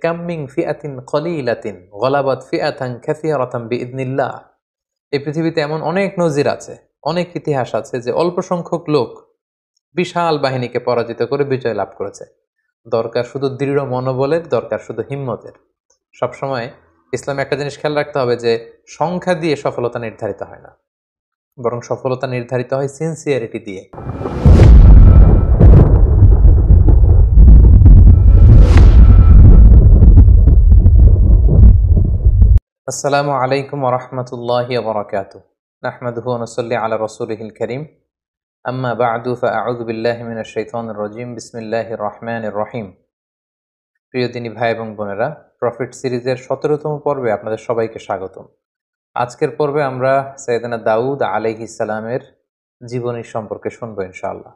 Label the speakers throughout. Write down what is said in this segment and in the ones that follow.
Speaker 1: কাম মিন ফিআতিন কলিলাতিন গলাবাত ফিআতান কাসীরাতান বিইذনিল্লাহ। এই পৃথিবীতে এমন অনেক নজির আছে, অনেক ইতিহাস আছে যে অল্প সংখ্যক লোক বিশাল বাহিনীকে পরাজিত করে বিজয় লাভ করেছে। দরকার শুধু দৃঢ় মনোবলের, দরকার শুধু হিম্মতের। সবসময় ইসলামে একটা জিনিস খেয়াল রাখতে হবে যে সংখ্যা দিয়ে সফলতা নির্ধারিত হয় না, বরং সফলতা নির্ধারিত হয় সিনসিয়ারিটি দিয়ে। আসসালামু আলাইকুম ওয়া রাহমাতুল্লাহি ওয়া বারাকাতুহু। নাহমাদুহু ওয়া নুসাল্লি আলা রাসূলিহিল কারীম। আম্মা বা'দু ফাআউযু বিল্লাহি মিনাশ শাইতানির রাজীম। বিসমিল্লাহির রহমানির রহিম। প্রিয় দিনী ভাই এবং বোনেরা, প্রফিট সিরিজের ১৭তম পর্বে আপনাদের সবাইকে স্বাগতম। আজকের পর্বে আমরা সাইয়েদনা দাউদ আলাইহিস সালামের জীবনী সম্পর্কে শুনবো ইনশাআল্লাহ।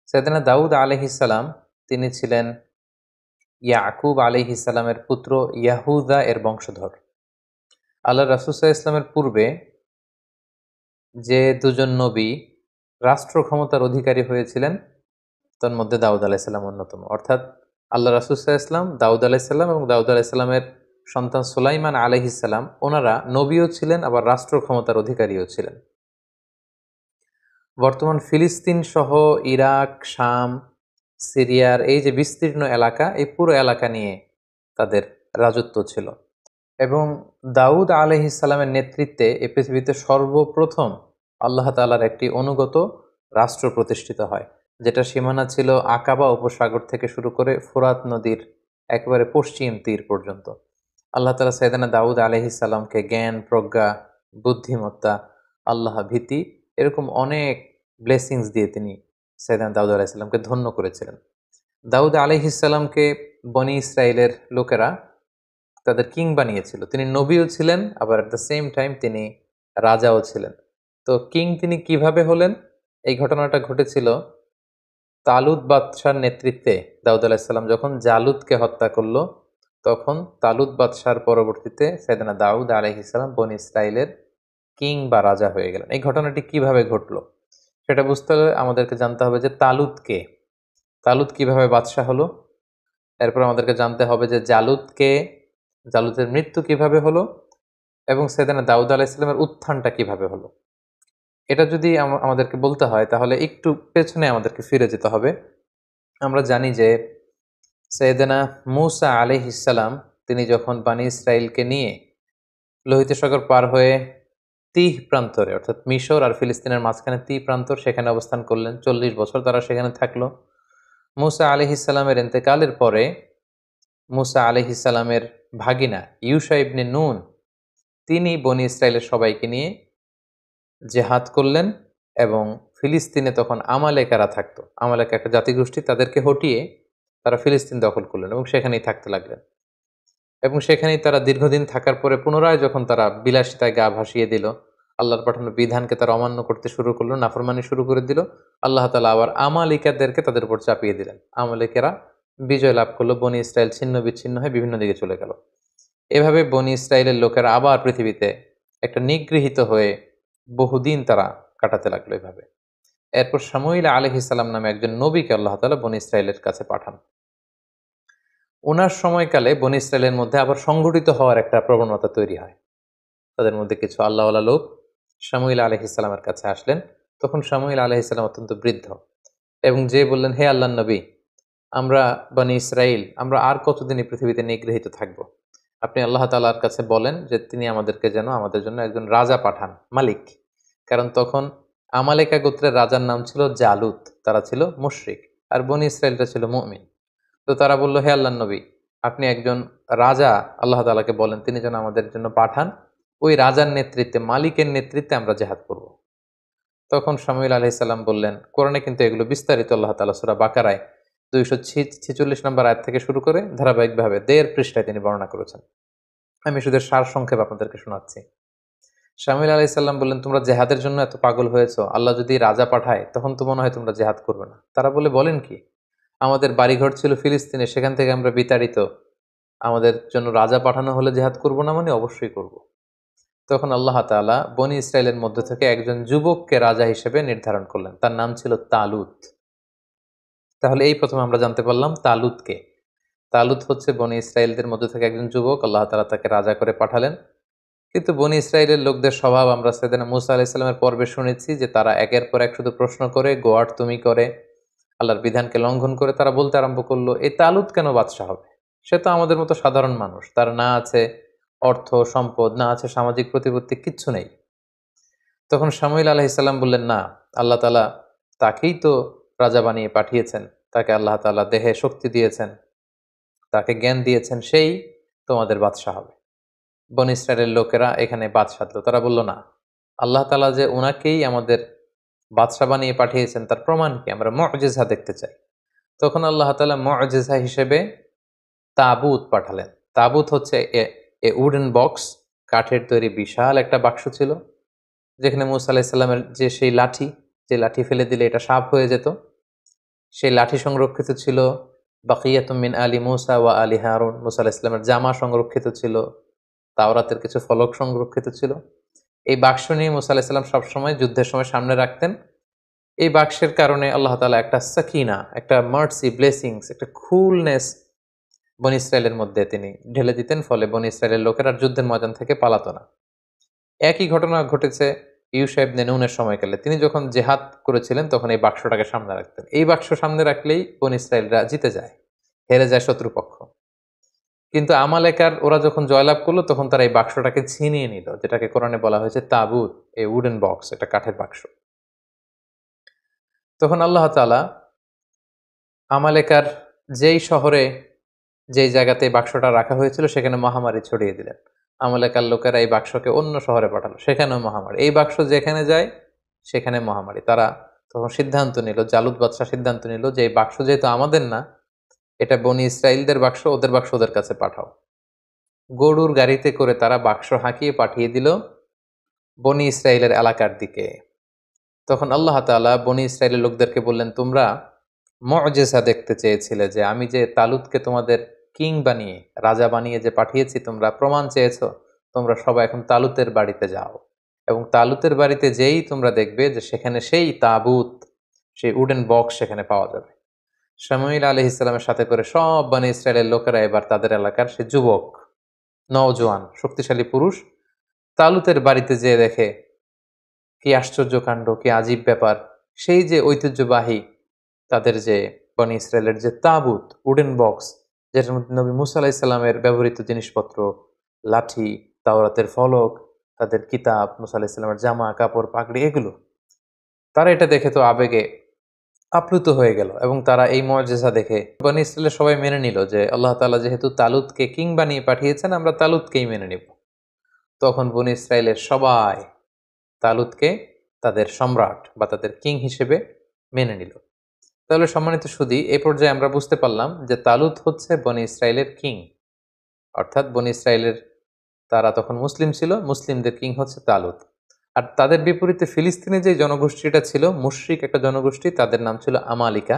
Speaker 1: সাইয়েদনা দাউদ আলাইহিস সালাম তিনি ছিলেন ইয়াকুব আলাইহিস সালামের পুত্র ইয়াহুদা এর বংশধর। আল্লাহ রাসূল সাল্লাল্লাহু আলাইহি ওয়াসাল্লামের পূর্বে যে দুজন নবী রাষ্ট্র ক্ষমতার অধিকারী হয়েছিলেন তার মধ্যে দাউদ আলাইহিস সালাম অন্যতম। অর্থাৎ আল্লাহ রাসূল সাল্লাল্লাহু আলাইহি ওয়াসাল্লাম, দাউদ আলাইহিস সালাম এবং দাউদ আলাইহিস সালামের সন্তান সুলাইমান আলাইহিস সালাম, ওনারা নবীও ছিলেন আবার রাষ্ট্র ক্ষমতার অধিকারীও ছিলেন। বর্তমান ফিলিস্তিন সহ ইরাক, শাম, সিরিয়ার এই যে বিস্তীর্ণ এলাকা, এই পুরো এলাকা নিয়ে তাদের রাজত্ব ছিল। এবং দাউদ আলাইহিস সালামের নেতৃত্বে এই পৃথিবীতে সর্বপ্রথম আল্লাহ তাআলার একটি অনুগত রাষ্ট্র প্রতিষ্ঠিত হয়, যেটা সীমানা ছিল আকাবা উপসাগর থেকে শুরু করে ফোরাত নদীর একেবারে পশ্চিম তীর পর্যন্ত। আল্লাহ তাআলা সাইয়েদনা দাউদ আলাইহিস সালামকে জ্ঞান, প্রজ্ঞা, বুদ্ধিমত্তা, আল্লাহ ভীতি এরকম অনেক ব্লেসিংস দিয়ে তিনি সাইয়েদনা দাউদ আলাইহিস সালামকে ধন্য করেছিলেন। দাউদ আলাইহিস সালামকে বনি ইসরাইলের লোকেরা তাদের কিং বানিয়েছিল। তিনি নবীও ছিলেন, আবার এট দ্য সেম টাইম তিনি রাজাও ছিলেন। তো কিং তিনি কিভাবে হলেন? এই ঘটনাটা ঘটেছিল তালুত বাদশার নেতৃত্বে। দাউদ আলাইহিস সালাম যখন জালুতকে হত্যা করলো, তখন তালুত বাদশার পরবর্তীতে সাইয়েদনা দাউদ আলাইহিস সালাম বনি ইসরাইলের কিং বা রাজা হয়ে গেলেন। এই ঘটনাটি কিভাবে ঘটলো সেটা বুঝতে হলে আমাদেরকে জানতে হবে যে তালুত কিভাবে বাদশাহ হলো। এরপর আমাদেরকে জানতে হবে যে জালুতের মৃত্যু কিভাবে হলো এবং সাইয়েদনা দাউদ আলাইহিস সালামের উত্থানটা কিভাবে হলো। এটা যদি আমাদেরকে বলতে হয় তাহলে একটু পেছনে আমাদেরকে ফিরে যেতে হবে। আমরা জানি যে সাইয়েদনা মূসা আলাইহিস সালাম তিনি যখন বনি ইসরাইলকে নিয়ে লোহিত সাগর পার হয়ে তিহ প্রান্তরে, অর্থাৎ মিশর আর ফিলিস্তিনের মাঝখানে তিহ প্রান্তর, সেখানে অবস্থান করলেন। ৪০ বছর তারা সেখানে থাকলো। মূসা আলাইহিস সালামের ইন্তেকালের পরে মূসা আলাইহিস সালামের ভাগিনা ইউশা ইবনে নুন তিনি বনি ইসরাইলের সবাইকে নিয়ে জেহাদ করলেন এবং ফিলিস্তিনে তখন আমালেকারা থাকতো। আমালেকা একটা জাতিগোষ্ঠী, তাদেরকে হটিয়ে তারা ফিলিস্তিন দখল করলেন এবং সেখানেই থাকতে লাগলেন। এবং সেখানেই তারা দীর্ঘদিন থাকার পরে পুনরায় যখন তারা বিলাসিতায় গা ভাসিয়ে দিল, আল্লাহর পাঠানো বিধানকে তারা অমান্য করতে শুরু করলো, নাফরমানি শুরু করে দিল, আল্লাহ তাআলা আবার আমালিকাদেরকে তাদের উপর চাপিয়ে দিলেন। আমালিকেরা বিজয় লাভ করলো, বনি ইসরাইল ছিন্ন বিচ্ছিন্ন হয়ে বিভিন্ন দিকে চলে গেল। এভাবে বনি ইসরাইলের লোকেরা আবার পৃথিবীতে একটা নিগৃহীত হয়ে বহুদিন তারা কাটাতে লাগলো এভাবে। এরপর শামুইল আলাইহিস সালাম নামে একজন নবীকে আল্লাহ তাআলা বনি ইসরাইলের কাছে পাঠান। ওনার সময়কালে বনি ইসরাইলের মধ্যে আবার সংগঠিত হওয়ার একটা প্রবণতা তৈরি হয়। তাদের মধ্যে কিছু আল্লাহওয়ালা লোক শামুইল আলাইহিস সালামের কাছে আসলেন। তখন শামুইল আলাইহিস সালাম অত্যন্ত বৃদ্ধ এবং যে বললেন, হে আল্লাহর নবী, আমরা বনি ইসরাইল আমরা আর কতদিন এই পৃথিবীতে নিগৃহীত থাকব? আপনি আল্লাহ তাআলার কাছে বলেন যে তিনি আমাদেরকে যেন আমাদের জন্য একজন রাজা পাঠান, মালিক। কারণ তখন আমালেকা গোত্রের রাজার নাম ছিল জালুত, তারা ছিল মুশরিক, আর বনি ইসরাইলটা ছিল মুমিন। তো তারা বলল, হে আল্লাহর নবী, আপনি একজন রাজা আল্লাহ তাআলাকে বলেন তিনি যেন আমাদের জন্য পাঠান, ওই রাজার নেতৃত্বে, মালিকের নেতৃত্বে আমরা জেহাদ করব। তখন শামুইল আলাইহিস সালাম বললেন, কোরআনে কিন্তু এগুলো বিস্তারিত আল্লাহ তাআলা সূরা বাকারায় 246 নম্বর আয়াত থেকে শুরু করে ধারাবাহিকভাবে 1.5 পৃষ্ঠায় তিনি বর্ণনা করেছেন। আমি শুধু সার সংক্ষেপ আপনাদেরকে শোনাচ্ছি। শামুইল আলাইহিস সালাম বললেন, তোমরা জেহাদের জন্য এত পাগল হয়েছো, আল্লাহ যদি রাজা পাঠায় তখন তো মনে হয় তোমরা জেহাদ করবে না। তারা বলেন কি, আমাদের বাড়িঘর ছিল ফিলিস্তিনে, সেখান থেকে আমরা বিতাড়িত, আমাদের জন্য রাজা পাঠানো হলে জেহাদ করব না? মানে অবশ্যই করব। তখন আল্লাহ তাআলা বনি ইসরাইলের মধ্য থেকে একজন যুবককে রাজা হিসেবে নির্ধারণ করলেন, তার নাম ছিল তালুত। তাহলে এই প্রথম আমরা জানতে পারলাম তালুতকে। তালুত হচ্ছে বনি ইসরায়েলদের মধ্যে থেকে একজন যুবক, আল্লাহ তাআলা তাকে রাজা করে পাঠালেন। কিন্তু বনি ইসরায়েলের লোকদের স্বভাব আমরা সাইয়েদনা মুসা আলাইহিস সালামের পর্বে শুনেছি যে তারা একের পর এক শুধু প্রশ্ন করে, গোয়াট তুমি করে, আল্লাহর বিধানকে লঙ্ঘন করে তারা বলতে আরম্ভ করলো, এই তালুত কেন বাদশাহ হবে? সে তো আমাদের মতো সাধারণ মানুষ, তার না আছে অর্থ সম্পদ, না আছে সামাজিক প্রতিপত্তি, কিচ্ছু নেই। তখন শামুয়েল আলাইহিস সালাম বললেন, না, আল্লাহ তাআলা তাকেই তো রাজা বানিয়ে পাঠিয়েছেন, তাকে আল্লাহ তাআলা দেহে শক্তি দিয়েছেন, তাকে জ্ঞান দিয়েছেন, সেই তোমাদের বাদশাহ হবে। বনী ইসরায়েলের লোকেরা এখানে বাদ সাধলো, তারা বলল, না, আল্লাহ তাআলা যে ওনাকেই আমাদের বাদশাহ বানিয়ে পাঠিয়েছেন তার প্রমাণ কি? আমরা মুআজিজা দেখতে চাই। তখন আল্লাহ তাআলা মুআজিজা হিসেবে তাবুত পাঠালেন। তাবুত হচ্ছে এ উডেন বক্স, কাঠের তৈরি বিশাল একটা বাক্স ছিল, যেখানে মুসা আলাইহিস সালামের যে সেই লাঠি, যে লাঠি ফেলে দিলে এটা সাপ হয়ে যেত, সেই লাঠি সংরক্ষিত ছিল। বাকিয়াতুম মিন আলি মুসা ওয়া আলি হারুন, মুসা আলাইহিস সালামের জামা সংরক্ষিত ছিল, তাওরাতের কিছু ফলক সংরক্ষিত ছিল। এই বাক্স নিয়ে মুসা আলাইহিস সালাম সবসময় যুদ্ধের সময় সামনে রাখতেন। এই বাক্সের কারণে আল্লাহ তাআলা একটা সাকিনা, একটা মার্সি, ব্লেসিংস, একটা কুলনেস বনী ইসরায়েলের মধ্যে তিনি ঢেলে দিতেন, ফলে বনী ইসরায়েলের লোকেরা যুদ্ধের ময়দান থেকে পালাতো না। একই ঘটনা ঘটেছে ইউশা ইবনে নুনের সময়কালে। তিনি যখন জেহাদ করেছিলেন তখন এই বাক্সটাকে সামনে রাখতেন। এই বাক্স সামনে রাখলেই বনী ইসরায়েলরা জিতে যায়, হেরে যায় শত্রুপক্ষ। কিন্তু আমালেকার ওরা যখন জয়লাভ করলো তখন তারা এই বাক্সটাকে ছিনিয়ে নিল, যেটাকে কোরআনে বলা হয়েছে তাবুত, এ উডেন বক্স, এটা কাঠের বাক্স। তখন আল্লাহ তাআলা আমালেকার যেই শহরে, যেই জায়গাতে এই বাক্সটা রাখা হয়েছিল সেখানে মহামারী ছড়িয়ে দিলেন। আমালেকার লোকেরা এই বাক্সকে অন্য শহরে পাঠালো, সেখানেও মহামারী। এই বাক্স যেখানে যায় সেখানে মহামারী। তারা তখন সিদ্ধান্ত নিল, জালুত বাদশাহ সিদ্ধান্ত নিল যে এই বাক্স যেহেতু আমাদের না, এটা বনী ইসরায়েলদের বাক্স, ওদের বাক্স ওদের কাছে পাঠাও। গরুর গাড়িতে করে তারা বাক্স হাঁকিয়ে পাঠিয়ে দিল বনী ইসরায়েলের এলাকার দিকে। তখন আল্লাহ তাআলা বনী ইসরায়েলের লোকদেরকে বললেন, তোমরা মুআজিজা দেখতে চেয়েছিলে, যে আমি যে তালুতকে তোমাদের কিং বানিয়ে, রাজা বানিয়ে যে পাঠিয়েছি, তোমরা প্রমাণ চেয়েছো, তোমরা সবাই এখন তালুতের বাড়িতে যাও, এবং তালুতের বাড়িতে যেই তোমরা দেখবে যে সেখানে সেই তাবুত, সেই উডেন বক্স সেখানে পাওয়া যাবে। শামুয়েল আলাইহিস সালামের সাথে করে সব বনী ইসরায়েলের লোকেরা এবার তাদের এলাকার সে যুবক, নওজোয়ান, শক্তিশালী পুরুষ তালুতের বাড়িতে যেয়ে দেখে কি আশ্চর্য কাণ্ড, কি আজীব ব্যাপার। সেই যে ঐতিহ্যবাহী তাদের যে বনী ইসরায়েলের যে তাবুত, উডেন বক্স, যেটার মধ্যে নবী মুসা আলাইহিস সালামের ব্যবহৃত জিনিসপত্র, লাঠি, তাওরাতের ফলক, তাদের কিতাব, মুসা আলাইহিস সালামের জামা কাপড় পাগড়ি, এগুলো তারা এটা দেখে তো আবেগে আপ্লুত হয়ে গেল, এবং তারা এই মুআজিজা দেখে বনী ইসরায়েলের সবাই মেনে নিল যে আল্লাহ তাআলা যেহেতু তালুতকে কিং বানিয়ে পাঠিয়েছেন, আমরা তালুতকেই মেনে নিব। তখন বনী ইসরায়েলের সবাই তালুতকে তাদের সম্রাট বা তাদের কিং হিসেবে মেনে নিল। তাহলে সম্মানিত সুধী, এই পর্যায়ে আমরা বুঝতে পারলাম যে তালুত হচ্ছে বনী ইসরায়েলের কিং, অর্থাৎ বনী ইসরায়েলের তারা তখন মুসলিম ছিল, মুসলিমদের কিং হচ্ছে তালুত। আর তাদের বিপরীতে ফিলিস্তিনে যে জনগোষ্ঠীটা ছিল, মুশরিক একটা জনগোষ্ঠী, তাদের নাম ছিল আমালিকা।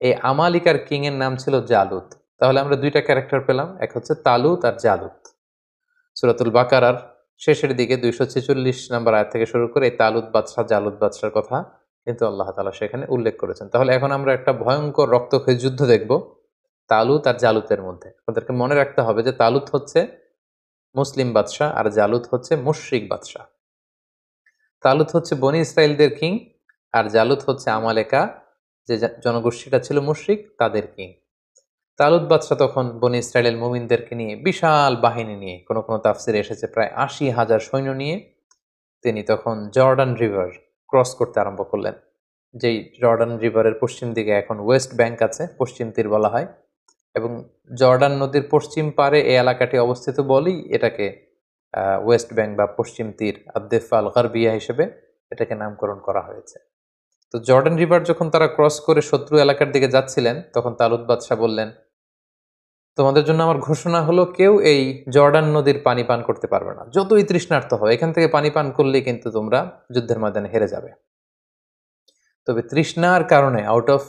Speaker 1: এই আমালিকার কিং এর নাম ছিল জালুত। তাহলে আমরা দুইটা ক্যারেক্টার পেলাম, এক হচ্ছে তালুত আর জালুত। সূরাতুল বাকারার শেষের দিকে 246 নম্বর আয়াত থেকে শুরু করে এই তালুত বাদশাহ, জালুত বাদশার কথা কিন্তু আল্লাহ তাআলা সেখানে উল্লেখ করেছেন। তাহলে এখন আমরা একটা ভয়ঙ্কর রক্তক্ষয়ী যুদ্ধ দেখব তালুত আর জালুতের মধ্যে। আমাদেরকে মনে রাখতে হবে যে তালুত হচ্ছে মুসলিম বাদশাহ আর জালুত হচ্ছে মুশরিক বাদশাহ। তালুত হচ্ছে বনী ইসরায়েলদের কিং, আর জালুত হচ্ছে আমালেকা, যে জনগোষ্ঠীটা ছিল মুশরিক, তাদের কিং। তালুত বাদশাহ তখন বনী ইসরায়েলের মুমিনদেরকে নিয়ে বিশাল বাহিনী নিয়ে, কোনো কোনো তাফসিরে এসেছে প্রায় 80,000 সৈন্য নিয়ে, তিনি তখন জর্ডান রিভার ক্রস করতে আরম্ভ করলেন। যেই জর্ডান রিভারের পশ্চিম দিকে এখন ওয়েস্ট ব্যাংক আছে, পশ্চিম তীর বলা হয়, এবং জর্ডান নদীর পশ্চিম পারে এই এলাকাটি অবস্থিত বলেই এটাকে ওয়েস্ট ব্যাংক বা পশ্চিম তীর, আদ-দিফা আল-গারবিয়া হিসেবে এটাকে নামকরণ করা হয়েছে। তো জর্ডান রিভার যখন তারা ক্রস করে শত্রু এলাকার দিকে যাচ্ছিলেন, তখন তালুত বাদশাহ বললেন, তোমাদের জন্য আমার ঘোষণা হলো, কেউ এই জর্ডান নদীর পানি পান করতে পারবে না, যতই তৃষ্ণার্ত হয়, এখান থেকে পানি পান করলেই কিন্তু তোমরা যুদ্ধের ময়দানে হেরে যাবে। তবে তৃষ্ণার কারণে, আউট অফ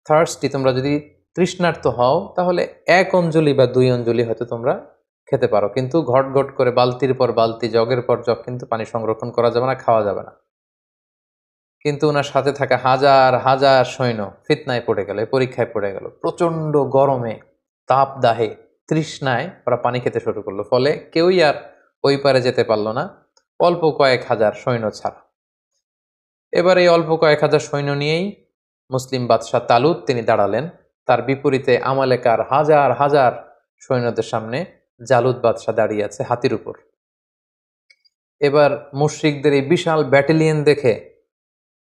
Speaker 1: থার্স্টি, তোমরা যদি তৃষ্ণার্ত হও তাহলে 1 অঞ্জলি বা 2 অঞ্জলি হয়তো তোমরা খেতে পারো, কিন্তু ঘট ঘট করে বালতির পর বালতি, জগের পর জগ কিন্তু পানি সংরক্ষণ করা যাবে না, খাওয়া যাবে না। কিন্তু ওনার সাথে থাকা হাজার হাজার সৈন্য ফিতনায় পড়ে গেল, পরীক্ষায় পড়ে গেল। প্রচন্ড গরমে তাপ দাহে তৃষ্ণায় ওরা পানি খেতে শুরু করলো, ফলে কেউই আর ওই পারে যেতে পারল না, অল্প কয়েক হাজার সৈন্য ছাড়া। এবার এই অল্প কয়েক হাজার সৈন্য নিয়েই মুসলিম বাদশাহ তালুত তিনি দাঁড়ালেন। তার বিপরীতে আমালেকার হাজার হাজার সৈন্যদের সামনে জালুত বাদশাহ দাঁড়িয়ে আছে হাতির উপর। এবার মুশরিকদের এই বিশাল ব্যাটালিয়ন দেখে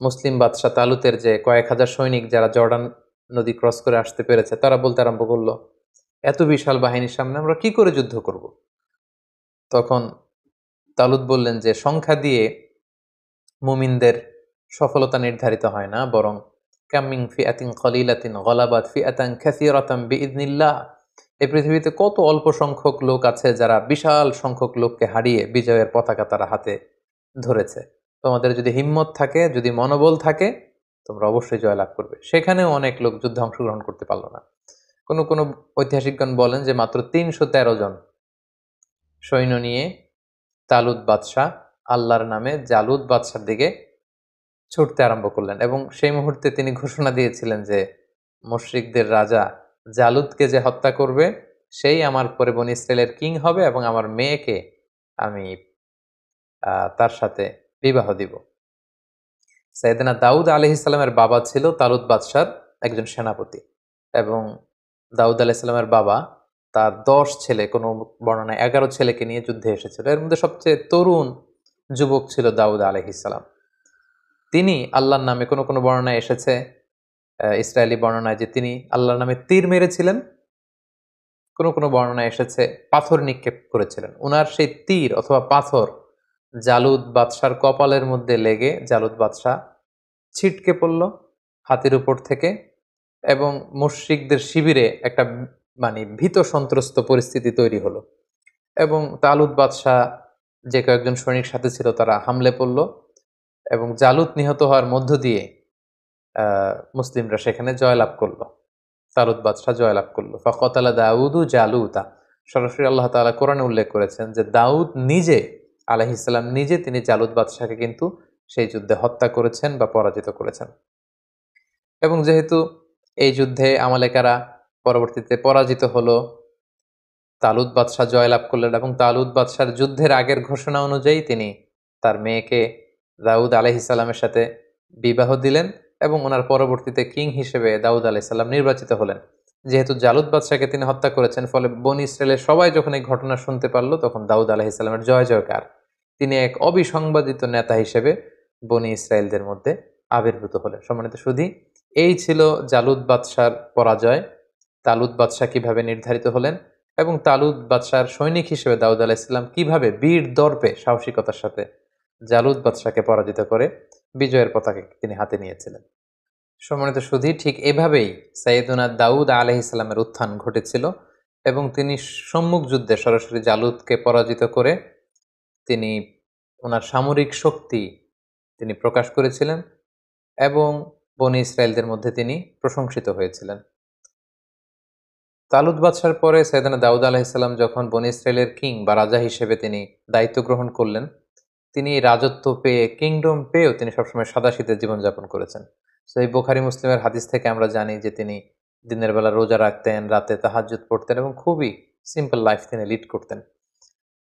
Speaker 1: মুসলিম বাদশাহ তালুতের যে কয়েক হাজার সৈনিক যারা জর্ডান নদী ক্রস করে আসতে পেরেছে, তারা বলতে আরম্ভ করলো, এত বিশাল বাহিনীর সামনে আমরা কি করে যুদ্ধ করব? তখন তালুত বললেন যে সংখ্যা দিয়ে মুমিনদের সফলতা নির্ধারিত হয় না, বরং কামিং ফিআতিন কলিলাতিন গলাবাত ফিআতান কাসীরাতান বিইذনিল্লাহ। এই পৃথিবীতে কত অল্প সংখ্যক লোক আছে যারা বিশাল সংখ্যক লোককে হারিয়ে বিজয়ের পতাকা তারা হাতে ধরেছে। তোমাদের যদি হিম্মত থাকে, যদি মনোবল থাকে, তোমরা অবশ্যই জয়লাভ করবে। সেখানেও অনেক লোক যুদ্ধে অংশগ্রহণ করতে পারলো না। কোনো কোনো ঐতিহাসিকগণ বলেন যে মাত্র ৩১৩ জন সৈন্য নিয়ে তালুত বাদশাহ আল্লাহর নামে জালুত বাদশার দিকে ছুটতে আরম্ভ করলেন, এবং সেই মুহূর্তে তিনি ঘোষণা দিয়েছিলেন যে মুশরিকদের রাজা জালুতকে যে হত্যা করবে সেই আমার পরে বনী ইসরায়েলের কিং হবে, এবং আমার মেয়েকে আমি তার সাথে বিবাহ দিব। সাইয়েদনা দাউদ আলাইহিস সালামের বাবা ছিল তালুত বাদশার একজন সেনাপতি, এবং দাউদ আলাইহিস সালামের বাবা তার 10 ছেলে, কোনো বর্ণনায় 11 ছেলেকে নিয়ে যুদ্ধে এসেছিল। এর মধ্যে সবচেয়ে তরুণ যুবক ছিল দাউদ আলাইহিস সালাম। তিনি আল্লাহর নামে, কোনো কোনো বর্ণনায় এসেছে ইসরায়েলি বর্ণনায় যে তিনি আল্লাহর নামে তীর মেরেছিলেন, কোনো কোনো বর্ণনায় এসেছে পাথর নিক্ষেপ করেছিলেন। ওনার সেই তীর অথবা পাথর জালুত বাদশার কপালের মধ্যে লেগে জালুত বাদশাহ ছিটকে পড়ল হাতির উপর থেকে, এবং মুশরিকদের শিবিরে একটা ভীত সন্ত্রস্ত পরিস্থিতি তৈরি হলো, এবং তালুত বাদশাহ যে কয়েকজন সৈনিক সাথে ছিল তারা হামলে পড়ল, এবং জালুত নিহত হওয়ার মধ্য দিয়ে মুসলিমরা সেখানে জয়লাভ করলো, তালুত বাদশাহ জয়লাভ করলো। ফাকাতালা দাউদু জালুতা, সরাসরি আল্লাহ তাআলা কোরআনে উল্লেখ করেছেন যে দাউদ নিজে আলাইহিস সালাম নিজে তিনি জালুত বাদশাহকে কিন্তু সেই যুদ্ধে হত্যা করেছেন বা পরাজিত করেছেন। এবং যেহেতু এই যুদ্ধে আমালেকারা পরবর্তীতে পরাজিত হলো, তালুত বাদশাহ জয়লাভ করলেন, এবং তালুত বাদশার যুদ্ধের আগের ঘোষণা অনুযায়ী তিনি তার মেয়েকে দাউদ আলাইহিস সালামের সাথে বিবাহ দিলেন, এবং ওনার পরবর্তীতে কিং হিসেবে দাউদ আলাইহিস সালাম নির্বাচিত হলেন। যেহেতু জালুত বাদশাকে তিনি হত্যা করেছেন, ফলে বনী ইসরায়েলের সবাই যখন এই ঘটনা শুনতে পারলো, তখন দাউদ আলাইহিস সালামের জয় জয়কার। তিনি এক অবিসংবাদিত নেতা হিসেবে বনী ইসরায়েলদের মধ্যে আবির্ভূত হলেন। সম্মানিত সুধী, এই ছিল জালুত বাদশার পরাজয়, তালুত বাদশাহ কিভাবে নির্ধারিত হলেন, এবং তালুত বাদশার সৈনিক হিসেবে দাউদ আলাইহিস সালাম কিভাবে বীর দর্পে সাহসিকতার সাথে জালুত বাদশাকে পরাজিত করে বিজয়ের পতাকা তিনি হাতে নিয়েছিলেন। সম্মানিত সুধী, ঠিক এভাবেই সাইয়েদুনা দাউদ আলাইহিস সালামের উত্থান ঘটেছিল, এবং তিনি সম্মুখ যুদ্ধে সরাসরি জালুতকে পরাজিত করে তিনি ওনার সামরিক শক্তি তিনি প্রকাশ করেছিলেন, এবং বনী ইসরায়েলদের মধ্যে তিনি প্রশংসিত হয়েছিলেন। তালুত বাদশার পরে সাইয়েদনা দাউদ আলাইহিস সালাম যখন বনী ইসরায়েলের কিং বা রাজা হিসেবে তিনি দায়িত্ব গ্রহণ করলেন, তিনি রাজত্ব পেয়ে, কিংডম পেয়েও তিনি সবসময় সাদাসিধে জীবনযাপন করেছেন। এই বুখারী মুসলিমের হাদিস থেকে আমরা জানি যে তিনি দিনের বেলা রোজা রাখতেন, রাতে তাহাজ্জুদ পড়তেন, এবং খুবই সিম্পল লাইফ তিনি লিড করতেন।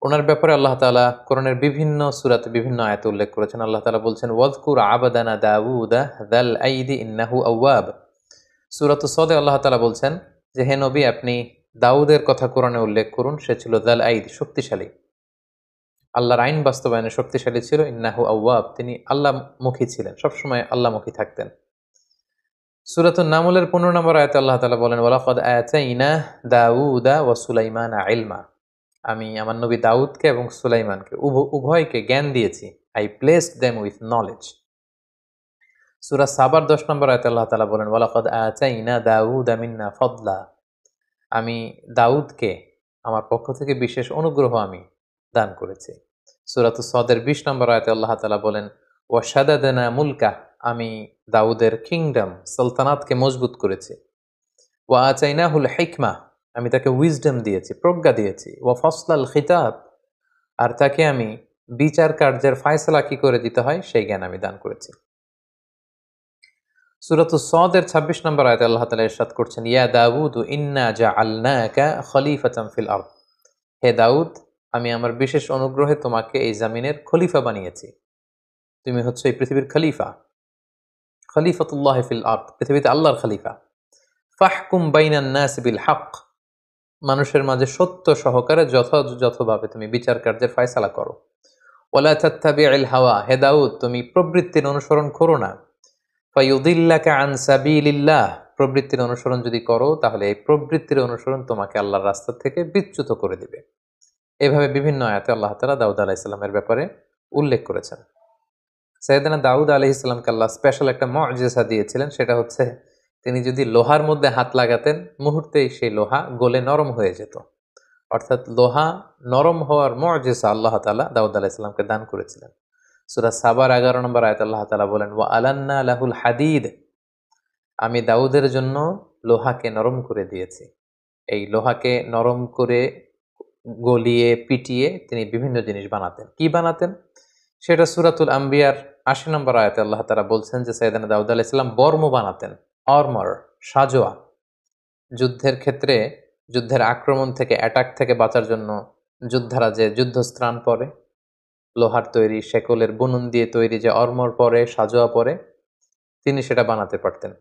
Speaker 1: ওনার ব্যাপারে আল্লাহ তাআলা কোরআনের বিভিন্ন সূরাতে বিভিন্ন আয়াতে উল্লেখ করেছেন। আল্লাহ তাআলা বলছেন, ওয়াযকুর আবদানা দাউদা যাল আইদি ইন্নাহু আওয়াব। সূরাতুস সাদে আল্লাহ তাআলা বলছেন যে হে নবী, আপনি দাউদের কথা কোরআনে উল্লেখ করুন, সে ছিল যাল আইদ, শক্তিশালী, আল্লাহর আইন বাস্তবায়নে শক্তিশালী ছিল। ইন্নাহু আওয়াব, তিনি আল্লাহমুখী ছিলেন, সবসময় আল্লাহমুখী থাকতেন। সূরাতুন নামলের 15 নম্বর আয়াতে আল্লাহ তাআলা বলেন, ওয়ালাকাদ আতাইনা দাউদা ওয়া সুলাইমানা ইলমা, আমি আমার নবী দাউদকে এবং সুলাইমানকে উভয়কে জ্ঞান দিয়েছি। I placed them with knowledge. সূরা সাবার 10 নম্বর আয়াতে আল্লাহ তাআলা বলেন, ওয়ালাকাদ আতাইনা দাউদা মিন্না ফাদলা, আমি দাউদকে আমার পক্ষ থেকে বিশেষ অনুগ্রহ আমি দান করেছি। সূরাতুস সাদের 20 নম্বর আয়াতে আল্লাহ তাআলা বলেন, ওয়া শাদাদানা মুলকা, আমি দাউদের কিংডম সালতানাতকে মজবুত করেছি। ওয়া আতাইনাহুল হিকমা, আমি তাকে উইজডম দিয়েছি, প্রজ্ঞা দিয়েছি। ওয়া ফাসলাল খিতাব, আর তাকে আমি বিচার কার্যের ফায়সালা কি করে দিতে হয় সেই জ্ঞান আমি দান করেছি। সূরাতুস সদের ২৬ নম্বর আয়াতে আল্লাহ তাআলা ইরশাদ করছেন, ইয়া দাউদ ইন্না জাআলনাকা খলিফাতান ফিল আরদ। হে দাউদ, আমি আমার বিশেষ অনুগ্রহে তোমাকে এই জামিনের খলিফা বানিয়েছি। তুমি হচ্ছে এই পৃথিবীর খলিফা। খলিফাতুল্লাহ ফিল আরদ, পৃথিবীতে আল্লাহর খলিফা। ফাহকুম বাইনান নাস বিল হক, মানুষের মাঝে সত্য সহকারে যথাযথভাবে তুমি বিচার কার্যের ফয়সালা করো। ওয়ালা তাত্তাবিউল হাওয়া, হে দাউদ তুমি প্রবৃত্তির অনুসরণ করো না। ফায়ুদিল্লাকা আন সাবিলিল্লাহ, প্রবৃত্তির অনুসরণ যদি করো তাহলে এই প্রবৃত্তির অনুসরণ তোমাকে আল্লাহর রাস্তা থেকে বিচ্যুত করে দিবে। এভাবে বিভিন্ন আয়াতে আল্লাহ তাআলা দাউদ আলাইহিস সালামের ব্যাপারে উল্লেখ করেছেন। সাইয়েদনা দাউদ আলাইহিস সালামকে আল্লাহ স্পেশাল একটা মুআজিজা দিয়েছিলেন, সেটা হচ্ছে তিনি যদি লোহার মধ্যে হাত লাগাতেন মুহূর্তেই সেই লোহা গলে নরম হয়ে যেত। অর্থাৎ লোহা নরম হওয়ার মুআজিজা আল্লাহ তাআলা দাউদ আলাইহিস সালামকে দান করেছিলেন। সূরা সাবার 11 নম্বর আয়াতে আল্লাহ তাআলা বলেন, ওয়া আলান্না লাহুল হাদিদ, আমি দাউদের জন্য লোহাকে নরম করে দিয়েছি। এই লোহাকে নরম করে গলিয়ে পিটিয়ে তিনি বিভিন্ন জিনিস বানাতেন। কি বানাতেন সেটা সূরাতুল আম্বিয়ার ৮০ নম্বর আয়াতে আল্লাহ তাআলা বলছেন যে সাইয়েদনা দাউদ আলাইহিস সালাম বর্ম বানাতেন, আর্মার, সাজোয়া। যুদ্ধের ক্ষেত্রে যুদ্ধের আক্রমণ থেকে, অ্যাটাক থেকে বাঁচার জন্য যোদ্ধারা যে যুদ্ধস্ত্রাণ পরে, লোহার তৈরি শেকলের বুনন দিয়ে তৈরি যে আর্মর পরে, সাজোয়া পরে, তিনি সেটা বানাতে পারতেন।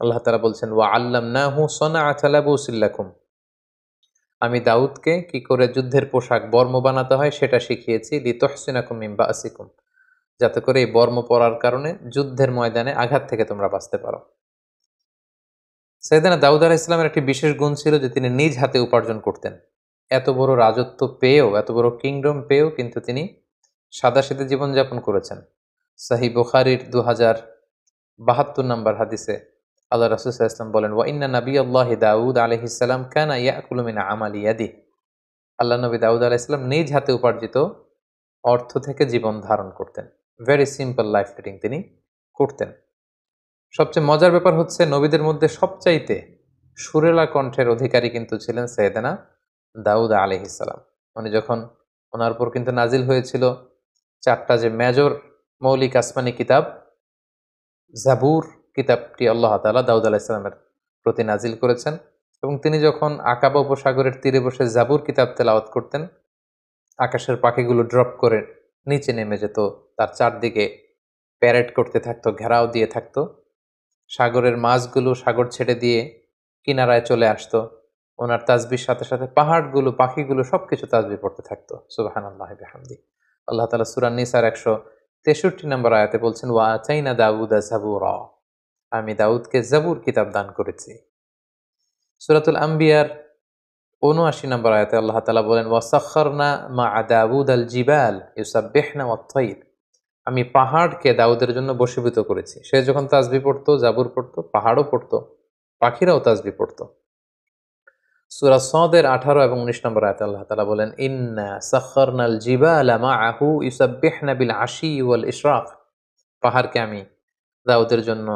Speaker 1: আল্লাহ তাআলা বলছেন, ওয়া আল্লামনাহু সনাআতা লাবুসিল লাকুম, আমি দাউদকে কি করে যুদ্ধের পোশাক বর্ম বানাতে হয় সেটা শিখিয়েছি। লিতুহসিনাকুম মিন বাসিকুম, যাতে করে এই বর্ম পরার কারণে যুদ্ধের ময়দানে আঘাত থেকে তোমরা বাঁচতে পারো। সাইয়েদনা দাউদ আলাইহিস সালামের একটি বিশেষ গুণ ছিল যে তিনি নিজ হাতে উপার্জন করতেন। এত বড় রাজত্ব পেয়েও, এত বড় কিংডম পেয়েও কিন্তু তিনি সাদাসিধে জীবনযাপন করেছেন। সহিহ বুখারীর 2072 নম্বর হাদিসে আল্লাহ রাসূল সাল্লাল্লাহু আলাইহি ওয়াসাল্লাম বলেন, ওয়া ইন্না নাবিয়াল্লাহি দাউদ আলাইহিস সালাম কানা ইয়াকুলু মিন আমালি ইয়াদিহি, আল্লাহ নবী দাউদ আলাইহিস সালাম নিজ হাতে উপার্জিত অর্থ থেকে জীবন ধারণ করতেন। ভেরি সিম্পল লাইফ লিডিং তিনি করতেন। সবচেয়ে মজার ব্যাপার হচ্ছে নবীদের মধ্যে সবচাইতে সুরেলা কণ্ঠের অধিকারী কিন্তু ছিলেন সাইয়েদনা দাউদ আলাইহিস সালাম। উনি যখন, ওনার উপর কিন্তু নাজিল হয়েছিল 4টা যে মেজর মৌলিক আসমানি কিতাব, জাবুর কিতাবটি আল্লাহ তাআলা দাউদ আলাইহিস সালামের প্রতি নাজিল করেছেন, এবং তিনি যখন আকাবা উপসাগরের তীরে বসে জাবুর কিতাব তেলাওয়াত করতেন, আকাশের পাখিগুলো ড্রপ করে নিচে নেমে যেত, তার চারদিকে প্যারেড করতে থাকতো, ঘেরাও দিয়ে থাকতো। সাগরের মাছগুলো সাগর ছেড়ে দিয়ে কিনারায় চলে আসতো। ওনার তাসবির সাথে সাথে পাহাড়গুলো, পাখিগুলো সবকিছু তাসবিহ পড়তে থাকতো। সুবহানাল্লাহি বিহামদি। আল্লাহ তাআলা সূরা নিসার 163 নম্বর আয়াতে বলছেন, ওয়া আতাইনা দাউদা জাবুরা, আমি দাউদকে জাবুর কিতাব দান করেছি। সূরাতুল আম্বিয়ার ৭৯ নম্বর আয়াতে আল্লাহ তাআলা বলেন, ওয়া সাখখারনা মা দাউদ আল জিবাল ইউসাব্বিহনা ওয়াত তাইর, আমি পাহাড়কে দাউদের জন্য বশীভূত করেছি। সে যখন তাসবিহ পড়তো, জাবুর পড়তো, পাহাড়ও পড়তো, পাখিরাও তাসবিহ পড়তো। সূরা সদের 18 এবং 19 নম্বর আয়াতে আল্লাহ তাআলা বলেন, ইন্না সাখখারনাল জিবালা মাআহু ইউসাব্বিহনা বিল আশি ওয়াল ইশরাক, পাহাড়কে আমি দাউদের জন্য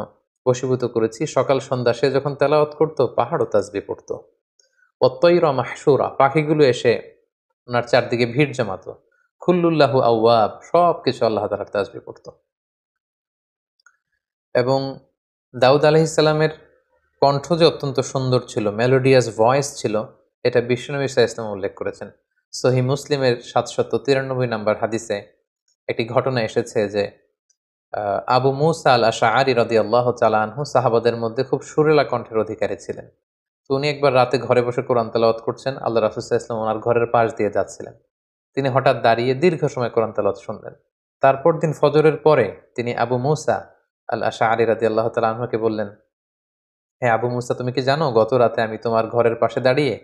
Speaker 1: বশীভূত করেছি। সকাল সন্ধ্যা সে যখন তেলাওয়াত করতো, পাহাড়ও তাসবিহ পড়তো। ওয়াত তাইরা মাহশুরা, পাখিগুলো এসে ওনার চারদিকে ভিড় জমাতো। কুল্লুল্লাহু আওয়াব, সবকিছু আল্লাহ তাআলার তাসবিহ পড়তো। এবং দাউদ আলাইহিস সালামের কণ্ঠ যে অত্যন্ত সুন্দর ছিল, মেলোডিয়াস ভয়েস ছিল, এটা বিশ্বনবী সাল্লাল্লাহু আলাইহি ওয়াসাল্লাম উল্লেখ করেছেন। সহিহ মুসলিমের 793 নম্বর হাদিসে একটি ঘটনা এসেছে যে আবু মুসা আল আশআরী রাদিয়াল্লাহু তাআলা আনহু সাহাবাদের মধ্যে খুব সুরেলা কণ্ঠের অধিকারী ছিলেন। তো উনি একবার রাতে ঘরে বসে কোরআন তেলাওয়াত করছেন, আল্লাহ রাসূল সাল্লাল্লাহু আলাইহি ওয়াসাল্লাম ওনার ঘরের পাশ দিয়ে যাচ্ছিলেন। তিনি হঠাৎ দাঁড়িয়ে দীর্ঘ সময় কোরআন তেলাওয়াত শুনলেন। তারপর দিন ফজরের পরে তিনি আবু মুসা আল আশআরী রাদিয়াল্লাহু তাআলা আনহুকে বললেন, হ্যাঁ আবু মুসা, তুমি কি জানো গত রাতে আমি তোমার ঘরের পাশে দাঁড়িয়ে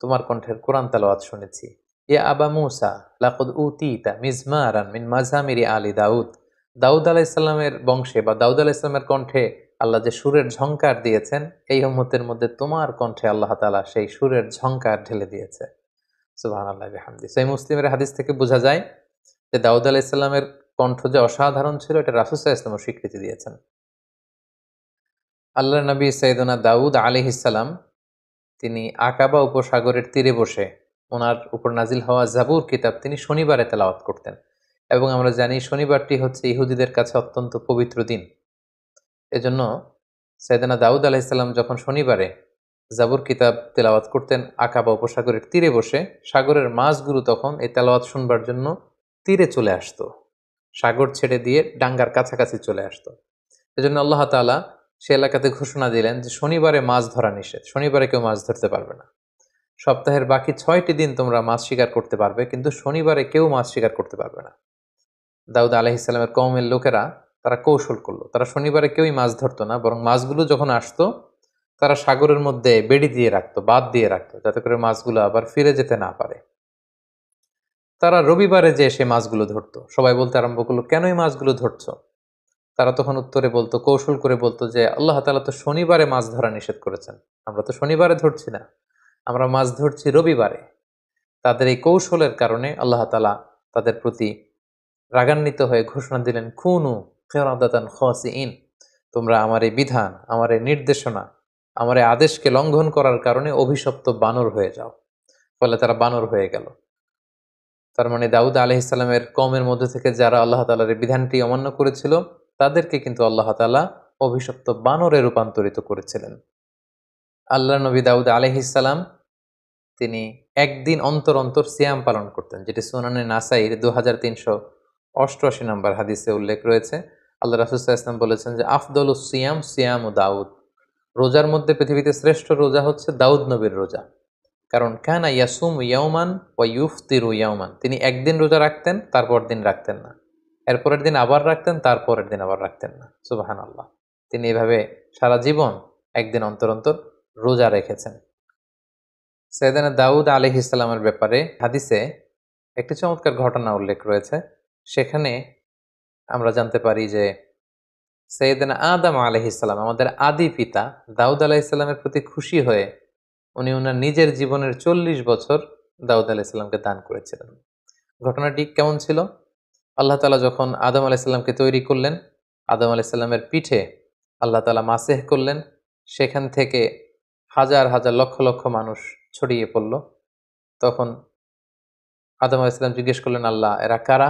Speaker 1: তোমার কণ্ঠের কোরআন তেলাওয়াত শুনেছি। ইয়া আবা মুসা লাকাদ উতিতা মিজমারান মিন মাজামিরি আলি দাউদ, দাউদ আলাইহিস সালামের বংশে বা দাউদ আলাইহিস সালামের কণ্ঠে আল্লাহ যে সুরের ঝংকার দিয়েছেন, এই উম্মতের মধ্যে তোমার কণ্ঠে আল্লাহ তাআলা সেই সুরের ঝংকার ঢেলে দিয়েছে। সুবহানাল্লাহি বিহামদি। সহিহ মুসলিমের হাদিস থেকে বোঝা যায় যে দাউদ আলাইহিস সালামের কণ্ঠ যে অসাধারণ ছিল, এটা রাসূল সাল্লাল্লাহু আলাইহি ওয়াসাল্লাম স্বীকৃতি দিয়েছেন। আল্লাহর নবী সাইয়েদনা দাউদ আলাইহিস সালাম তিনি আকাবা উপসাগরের তীরে বসে ওনার উপর নাজিল হওয়া জাবুর কিতাব তিনি শনিবারে তেলাওয়াত করতেন। এবং আমরা জানি শনিবারটি হচ্ছে ইহুদিদের কাছে অত্যন্ত পবিত্র দিন। এজন্য সাইয়েদনা দাউদ আলাইহিসসালাম যখন শনিবারে জাবুর কিতাব তেলাওয়াত করতেন আকাবা উপসাগরের তীরে বসে, সাগরের মাছগুলো তখন এই তেলাওয়াত শুনবার জন্য তীরে চলে আসতো, সাগর ছেড়ে দিয়ে ডাঙ্গার কাছাকাছি চলে আসতো। এজন্য আল্লাহ তাআলা সে এলাকাতে ঘোষণা দিলেন যে শনিবারে মাছ ধরা নিষেধ, শনিবারে কেউ মাছ ধরতে পারবে না। সপ্তাহের বাকি 6টি দিন তোমরা মাছ শিকার করতে পারবে, কিন্তু শনিবারে কেউ মাছ শিকার করতে পারবে না। দাউদ আলাইহিসসালামের কওমের লোকেরা তারা কৌশল করলো, তারা শনিবারে কেউই মাছ ধরতো না, বরং মাছগুলো যখন আসতো তারা সাগরের মধ্যে বেড়ি দিয়ে রাখতো, বাঁধ দিয়ে রাখতো, যাতে করে মাছগুলো আবার ফিরে যেতে না পারে। তারা রবিবারে যে সে মাছগুলো ধরতো। সবাই বলতে আরম্ভ করলো, কেন এই মাছগুলো ধরছো? তারা তখন উত্তরে বলতো, কৌশল করে বলতো যে আল্লাহ তাআলা তো শনিবারে মাছ ধরা নিষেধ করেছেন, আমরা তো শনিবারে ধরছি না, আমরা মাছ ধরছি রবিবারে। তাদের এই কৌশলের কারণে আল্লাহ তাআলা তাদের প্রতি রাগান্বিত হয়ে ঘোষণা দিলেন, খুনু কিরাদাতান খাসিইন, তোমরা আমার এই বিধান, আমার এই নির্দেশনা, আমার এই আদেশকে লঙ্ঘন করার কারণে অভিশপ্ত বানর হয়ে যাও। ফলে তারা বানর হয়ে গেল। তার মানে দাউদ আলাইহিসসালামের কওমের মধ্যে থেকে যারা আল্লাহ তাআলার এই বিধানটি অমান্য করেছিল তাদেরকে কিন্তু আল্লাহ তাআলা অভিশপ্ত বানরে রূপান্তরিত করেছিলেন। আল্লাহর নবী দাউদ আলাইহিসসালাম তিনি একদিন অন্তর অন্তর সিয়াম পালন করতেন, যেটি সুনানে নাসাইর 2388 নম্বর হাদিসে উল্লেখ রয়েছে। আল্লাহ রাসূল সাল্লাল্লাহু আলাইহি ওয়াসাল্লাম বলেছেন যে আফদলুস সিয়াম সিয়ামু দাউদ, রোজার মধ্যে পৃথিবীতে শ্রেষ্ঠ রোজা হচ্ছে দাউদ নবীর রোজা। কারণ কানা ইয়াসুম ইয়াওমান ওয়া ইউফতিরু ইয়াওমান, তিনি একদিন রোজা রাখতেন, তারপর দিন রাখতেন না, এরপরের দিন আবার রাখতেন, তারপরের দিন আবার রাখতেন না। সুবহানাল্লাহ, তিনি এভাবে সারা জীবন একদিন অন্তর অন্তর রোজা রেখেছেন। সাইয়েদনা দাউদ আলাইহিসসালামের ব্যাপারে হাদিসে একটি চমৎকার ঘটনা উল্লেখ রয়েছে। সেখানে আমরা জানতে পারি যে সাইয়েদনা আদম আলাইহিসসালাম, আমাদের আদি পিতা, দাউদ আলাইহিসসালামের প্রতি খুশি হয়ে উনি ওনার নিজের জীবনের 40 বছর দাউদ আলাইহিসসালামকে দান করেছিলেন। ঘটনাটি কেমন ছিল? আল্লাহ তাআলা যখন আদম আলাইহিসসালামকে তৈরি করলেন, আদম আলাইহিসসালামের পিঠে আল্লাহ তাআলা মাসেহ করলেন, সেখান থেকে হাজার হাজার লক্ষ লক্ষ মানুষ ছড়িয়ে পড়ল। তখন আদম আলাইহিসসালাম জিজ্ঞেস করলেন, আল্লাহ এরা কারা?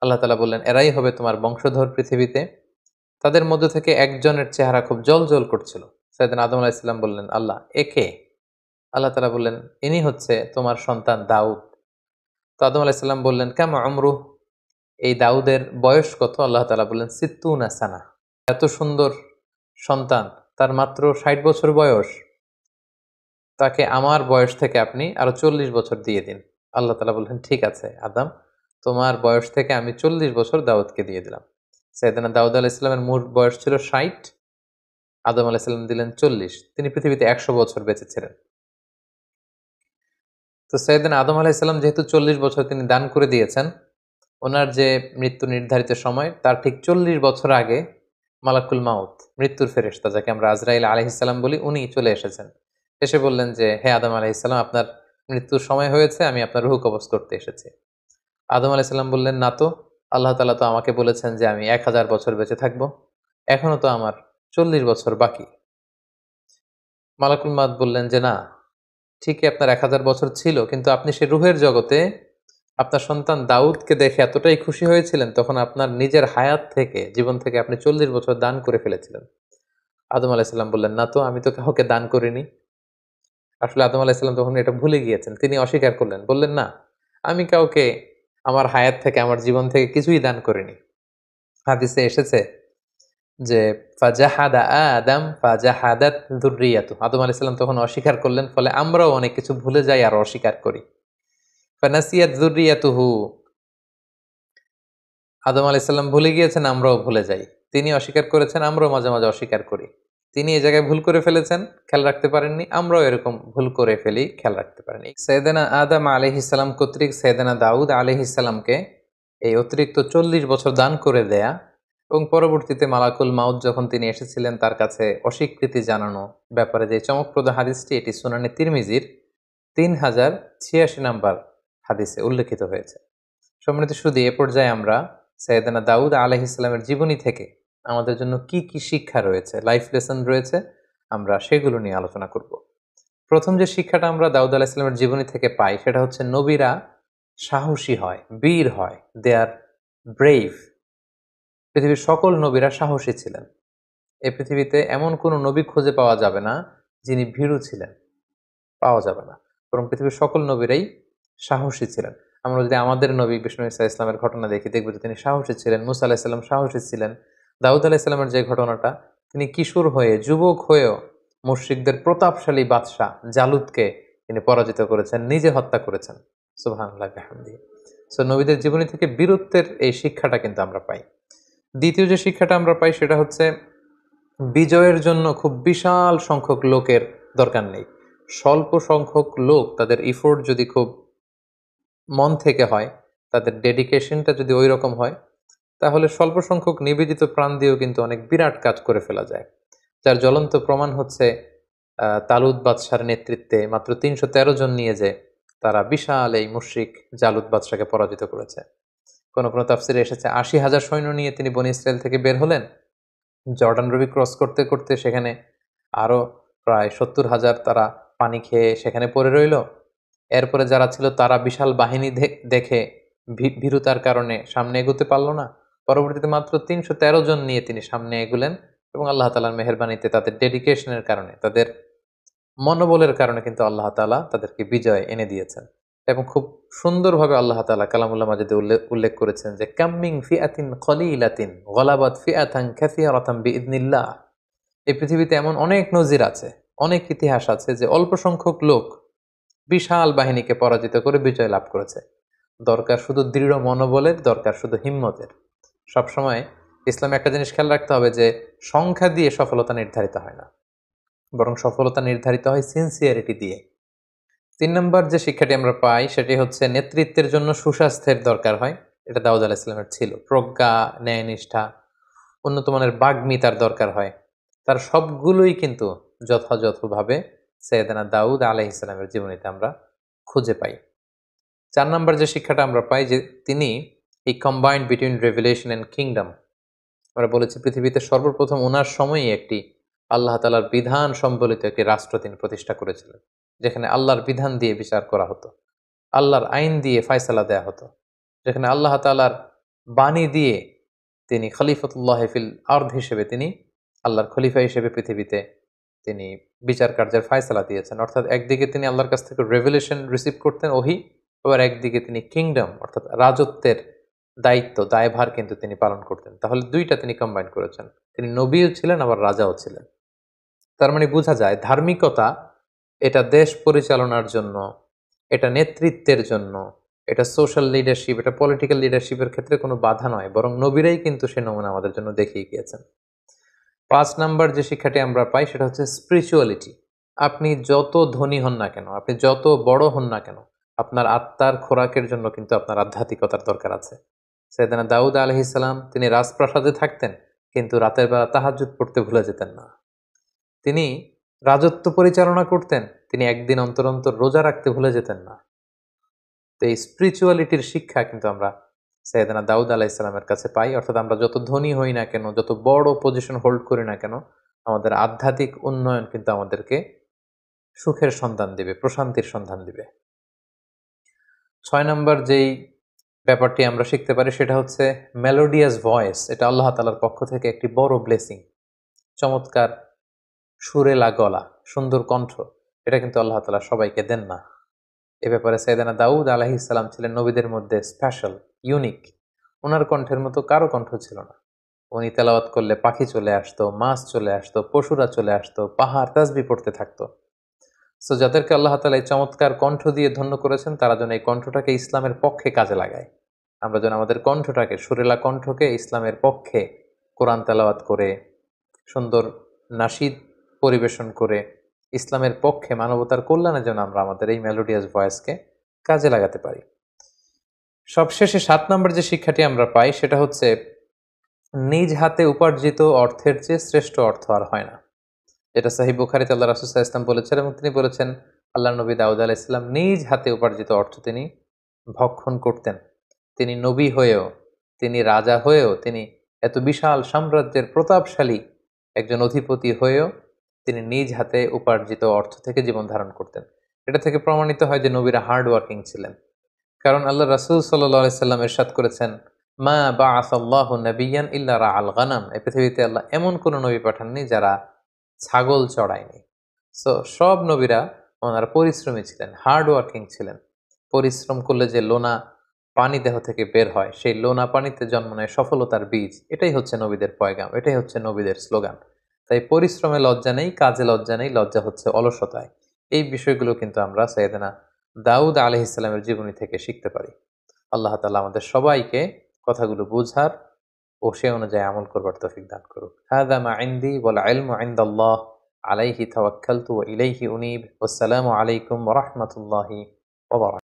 Speaker 1: আল্লাহ তাআলা বললেন, এরাই হবে তোমার বংশধর পৃথিবীতে। তাদের মধ্য থেকে একজনের চেহারা খুব জ্বলজ্বল করছিল। সাইয়েদনা আদম আলাইহিসসালাম বললেন, আল্লাহ একে? আল্লাহ তাআলা বললেন, ইনি হচ্ছে তোমার সন্তান দাউদ। তো আদম আলাইহিসসালাম বললেন, কামা উমরুহ, এই দাউদের বয়স কত? আল্লাহ তাআলা বললেন, সিত্তুনা সানা, এত সুন্দর সন্তান, তার মাত্র 60 বছর বয়স, তাকে আমার বয়স থেকে আপনি আরো 40 বছর দিয়ে দিন। আল্লাহ তাআলা বললেন, ঠিক আছে আদম, তোমার বয়স থেকে আমি 40 বছর দাউদকে দিয়ে দিলাম। সাইয়েদনা দাউদ আলাইহিসসালামের মোট বয়স ছিল 60, আদম আলাইহিসসালাম দিলেন 40, তিনি পৃথিবীতে 100 বছর বেঁচে ছিলেন। তো সাইয়েদনা আদম আলাইহিসসালাম যেহেতু 40 বছর তিনি দান করে দিয়েছেন, ওনার যে মৃত্যু নির্ধারিত সময় তার ঠিক 40 বছর আগে মালাকুল মাউত, মৃত্যুর ফেরেশতা, যাকে আমরা আজরাইল আলাইহিসসালাম বলি, উনি চলে এসেছেন। এসে বললেন যে, হে আদম আলাইহিসসালাম, আপনার মৃত্যুর সময় হয়েছে, আমি আপনার রূহ কবজ করতে এসেছি। আদম আলাইহিসসালাম বললেন, না তো, আল্লাহ তাআলা তো আমাকে বলেছেন যে আমি 1000 বছর বেঁচে থাকবো, এখনো তো আমার 40 বছর বাকি। মালাকুল মাউত বললেন যে, না, ঠিকই আপনার 1000 বছর ছিল, কিন্তু আপনি সে রুহের জগতে আপনার সন্তান দাউদকে দেখে এতটাই খুশি হয়েছিলেন, তখন আপনার নিজের হায়াত থেকে, জীবন থেকে আপনি 40 বছর দান করে ফেলেছিলেন। আদম আলাইহিসসালাম বললেন, না তো, আমি তো কাউকে দান করিনি। আসলে আদম আলাইহিসসালাম তখন এটা ভুলে গিয়েছেন, তিনি অস্বীকার করলেন, বললেন, না, আমি কাউকে আমার হায়াত থেকে, আমার জীবন থেকে কিছুই দান করিনি। হাদিসে এসেছে যে ফাজাহাদা আদম ফাজাহাদাত যুররিয়াতু, আদম আলাইহিস সালাম তখন অস্বীকার করলেন, ফলে আমরাও অনেক কিছু ভুলে যাই আর অস্বীকার করি। ফানাসিয়াত যুররিয়াতুহু, আদম আলাইহিস সালাম ভুলে গিয়েছেন, আমরাও ভুলে যাই। তিনি অস্বীকার করেছেন, আমরাও মাঝে মাঝে অস্বীকার করি। তিনি এই জায়গায় ভুল করে ফেলেছেন, খেয়াল রাখতে পারেননি, আমরাও এরকম ভুল করে ফেলি, খেয়াল রাখতে পারেনি। সাইয়েদনা আদম আলাইহিস সালাম কর্তৃক সাইয়েদনা দাউদ আলাইহিস সালামকে এই অতিরিক্ত 40 বছর দান করে দেয়া, এবং পরবর্তীতে মালাকুল মাউত যখন তিনি এসেছিলেন তার কাছে অস্বীকৃতি জানানো ব্যাপারে যে চমকপ্রদ হাদিসটি, এটি সুনানে তিরমিজির 3086 নম্বর হাদিসে উল্লেখিত হয়েছে। সম্মানিত সুধী, এ পর্যায়ে আমরা সাইয়েদনা দাউদ আলাইহিস সালামের জীবনী থেকে আমাদের জন্য কি কি শিক্ষা রয়েছে, লাইফ লেসন রয়েছে, আমরা সেগুলো নিয়ে আলোচনা করব। প্রথম যে শিক্ষাটা আমরা দাউদ আলাইহিস সালামের জীবনী থেকে পাই, সেটা হচ্ছে নবীরা সাহসী হয়, বীর হয়, দে আর ব্রেভ। পৃথিবীর সকল নবীরা সাহসী ছিলেন। এই পৃথিবীতে এমন কোনো নবী খুঁজে পাওয়া যাবে না যিনি ভীরু ছিলেন, পাওয়া যাবে না। বরং পৃথিবীর সকল নবীরাই সাহসী ছিলেন। আমরা যদি আমাদের নবী বিষ্ণু ঈসা ইসলামের ঘটনা দেখি, দেখব যে তিনি সাহসী ছিলেন। মুসা আলাহিসাল্লাম সাহসী ছিলেন। দাউদ আলাহিসাল্লামের যে ঘটনাটা, তিনি কিশোর হয়ে, যুবক হয়েও মুশরিকদের প্রতাপশালী বাদশাহ জালুদকে তিনি পরাজিত করেছেন, নিজে হত্যা করেছেন। সুবহানাল্লাহ বিহামদিহি। সো নবীদের জীবনী থেকে বীরত্বের এই শিক্ষাটা কিন্তু আমরা পাই। দ্বিতীয় যে শিক্ষাটা আমরা পাই সেটা হচ্ছে, বিজয়ের জন্য খুব বিশাল সংখ্যক লোকের দরকার নেই। স্বল্প সংখ্যক লোক তাদের ইফোর্ট যদি খুব মন থেকে হয়, তাদের ডেডিকেশনটা যদি ওই রকম হয়, তাহলে স্বল্প সংখ্যক নিবেদিত প্রাণ দিয়েও কিন্তু অনেক বিরাট কাজ করে ফেলা যায়। যার জ্বলন্ত প্রমাণ হচ্ছে তালুত বাদশার নেতৃত্বে মাত্র ৩১৩ জন নিয়ে যে তারা বিশাল এই মুশরিক জালুত বাদশাকে পরাজিত করেছে। কোনো কোনো তাফসিরে এসেছে ৮০,০০০ সৈন্য নিয়ে তিনি বনী ইসরায়েল থেকে বের হলেন। জর্ডান নদী ক্রস করতে করতে সেখানে আরও প্রায় ৭০,০০০ তারা পানি খেয়ে সেখানে পড়ে রইল। এরপরে যারা ছিল তারা বিশাল বাহিনী দেখে ভীরুতার কারণে সামনে এগোতে পারল না। পরবর্তীতে মাত্র ৩১৩ জন নিয়ে তিনি সামনে এগুলেন এবং আল্লাহ তাআলার মেহেরবানিতে, তাদের ডেডিকেশনের কারণে, তাদের মনোবলের কারণে কিন্তু আল্লাহ তাআলা তাদেরকে বিজয় এনে দিয়েছেন। এবং খুব সুন্দরভাবে আল্লাহ তাআলা কালামুল্লাহ মাজিদে উল্লেখ করেছেন যে, কাম্মিং ফিআতিন কলিলাতিন গলাবাত ফিআতান কাসীরাতান বিইذনিল্লাহ। এই পৃথিবীতে এমন অনেক নজির আছে, অনেক ইতিহাস আছে যে অল্প সংখ্যক লোক বিশাল বাহিনীকে পরাজিত করে বিজয় লাভ করেছে। দরকার শুধু দৃঢ় মনোবলের, দরকার শুধু হিম্মতের। সবসময় ইসলামে একটা জিনিস খেয়াল রাখতে হবে যে, সংখ্যা দিয়ে সফলতা নির্ধারিত হয় না, বরং সফলতা নির্ধারিত হয় সিনসিয়ারিটি দিয়ে। ৩ নম্বর যে শিক্ষাটি আমরা পাই সেটি হচ্ছে, নেতৃত্বের জন্য সুস্বাস্থ্যের দরকার হয়। এটা দাউদ আলাইহিস সালামের ছিল। প্রজ্ঞা, ন্যায়নিষ্ঠা, উন্নত মানের বাগ্মিতার দরকার হয়। তার সবগুলোই কিন্তু যথাযথভাবে সাইয়েদনা দাউদ আলাইহিস সালামের জীবনীতে আমরা খুঁজে পাই। ৪ নম্বর যে শিক্ষাটা আমরা পাই যে, তিনি এই combined between revelation and kingdom. আমরা বলেছি পৃথিবীতে সর্বপ্রথম ওনার সময়ই একটি আল্লাহ তাআলার বিধান সম্বলিত একটি রাষ্ট্র তিনি প্রতিষ্ঠা করেছিলেন, যেখানে আল্লাহর বিধান দিয়ে বিচার করা হতো, আল্লাহর আইন দিয়ে ফায়সালা দেয়া হতো, যেখানে আল্লাহ তাআলার বাণী দিয়ে তিনি খলিফাতুল্লাহ ফিল আরদ হিসেবে, তিনি আল্লাহর খলিফা হিসেবে পৃথিবীতে তিনি বিচার কার্যের ফায়সালা দিয়েছেন। অর্থাৎ একদিকে তিনি আল্লাহর কাছ থেকে রেভেলেশন রিসিভ করতেন, ওহী, আবার একদিকে তিনি কিংডম অর্থাৎ রাজত্বের দায়িত্ব, দায়ভার কিন্তু তিনি পালন করতেন। তাহলে দুইটা তিনি কম্বাইন করেছেন, তিনি নবীও ছিলেন আবার রাজাও ছিলেন। তার মানে বোঝা যায় ধার্মিকতা এটা দেশ পরিচালনার জন্য, এটা নেতৃত্বের জন্য, এটা সোশ্যাল লিডারশিপ, এটা পলিটিক্যাল লিডারশিপের ক্ষেত্রে কোনো বাধা নয়, বরং নবীরাই কিন্তু সে নমুনা আমাদের জন্য দেখিয়ে গিয়েছেন। ৫ নাম্বার যে শিক্ষাটি আমরা পাই সেটা হচ্ছে স্পিরিচুয়ালিটি। আপনি যত ধনী হন না কেন, আপনি যত বড় হন না কেন, আপনার আত্মার খোরাকের জন্য কিন্তু আপনার আধ্যাত্মিকতার দরকার আছে। সাইয়েদনা দাউদ আলাইহিস সালাম তিনি রাজপ্রাসাদে থাকতেন, কিন্তু রাতের বেলা তাহাজ্জুদ পড়তে ভুলে যেতেন না। তিনি রাজত্ব পরিচালনা করতেন, তিনি একদিন অন্তর অন্তর রোজা রাখতে ভুলে যেতেন না। তো এই স্পিরিচুয়ালিটির শিক্ষা কিন্তু আমরা সাইয়েদনা দাউদ আলাইহিস সালামের কাছে পাই। অর্থাৎ আমরা যত ধনী হই না কেন, যত বড় পজিশন হোল্ড করি না কেন, আমাদের আধ্যাত্মিক উন্নয়ন কিন্তু আমাদেরকে সুখের সন্ধান দিবে, প্রশান্তির সন্ধান দিবে। ৬ নম্বর যেই ব্যাপারটি আমরা শিখতে পারি সেটা হচ্ছে মেলোডিয়াস ভয়েস। এটা আল্লাহ তাআলার পক্ষ থেকে একটি বড় ব্লেসিং। চমৎকার সুরেলা গলা, সুন্দর কণ্ঠ, এটা কিন্তু আল্লাহ তাআলা সবাইকে দেন না। এ ব্যাপারে সাইয়েদনা দাউদ আলাইহিস সালাম ছিলেন নবীদের মধ্যে স্পেশাল, ইউনিক। ওনার কণ্ঠের মতো কারো কণ্ঠ ছিল না। উনি তেলাওয়াত করলে পাখি চলে আসতো, মাছ চলে আসতো, পশুরা চলে আসতো, পাহাড় তাসবিহ পড়তে থাকতো। সো যাদেরকে আল্লাহ তাআলা এই চমৎকার কণ্ঠ দিয়ে ধন্য করেছেন, তারা যেন এই কণ্ঠটাকে ইসলামের পক্ষে কাজে লাগায়। আমরা যেন আমাদের কণ্ঠটাকে, সুরেলা কণ্ঠকে ইসলামের পক্ষে কোরআন তেলাওয়াত করে, সুন্দর নাশিদ পরিবেশন করে, ইসলামের পক্ষে, মানবতার কল্যাণে যেন আমরা আমাদের এই মেলোডিয়াস ভয়েসকে কাজে লাগাতে পারি। সবশেষে ৭ নম্বর যে শিক্ষাটি আমরা পাই সেটা হচ্ছে, নিজ হাতে উপার্জিত অর্থের চেয়ে শ্রেষ্ঠ অর্থ আর হয় না। এটা সহিহ বুখারীতে আল্লাহ রাসূল সাল্লাল্লাহু আলাইহি ওয়াসাল্লাম বলেছেন, এবং তিনি বলেছেন আল্লাহর নবী দাউদ আলাইহিস সালাম নিজ হাতে উপার্জিত অর্থ তিনি ভক্ষণ করতেন। তিনি নবী হয়েও, তিনি রাজা হয়েও, তিনি এত বিশাল সাম্রাজ্যের প্রতাপশালী একজন অধিপতি হয়েও তিনি নিজ হাতে উপার্জিত অর্থ থেকে জীবন ধারণ করতেন। এটা থেকে প্রমাণিত হয় যে নবীরা হার্ড ওয়ার্কিং ছিলেন। কারণ আল্লাহ রাসূল সাল্লাল্লাহু আলাইহি সাল্লাম ইরশাদ করেছেন, মা বাআসাল্লাহু নাবিয়্যান ইল্লা রাআল গানাম, এই পৃথিবীতে আল্লাহ এমন কোন নবী পাঠাননি যারা ছাগল চড়ায়নি। সো সব নবীরা ওনারা পরিশ্রমী ছিলেন, হার্ড ওয়ার্কিং ছিলেন। পরিশ্রম করলে যে লোনা পানি দেহ থেকে বের হয়, সেই লোনা পানিতে জন্ম নেয় সফলতার বীজ। এটাই হচ্ছে নবীদের পয়গাম, এটাই হচ্ছে নবীদের স্লোগান। তাই পরিশ্রমে লজ্জা নেই, কাজে লজ্জা নেই, লজ্জা হচ্ছে অলসতায়। এই বিষয়গুলো কিন্তু আমরা সাইয়েদনা দাউদ আলাইহিস সালামের জীবনী থেকে শিখতে পারি। আল্লাহ তাআলা আমাদের সবাইকে কথাগুলো বুঝার ও সে অনুযায়ী আমল করবার তৌফিক দান করুক। হাযা মা ইনদি ওয়াল ইলমু ইনদাল্লাহ আলাইহি তাওয়াক্কালতু ওয়া ইলাইহি উনীব। ওয়াসসালামু আলাইকুম ওয়া রাহমাতুল্লাহি ওয়া বারাকাতুহু।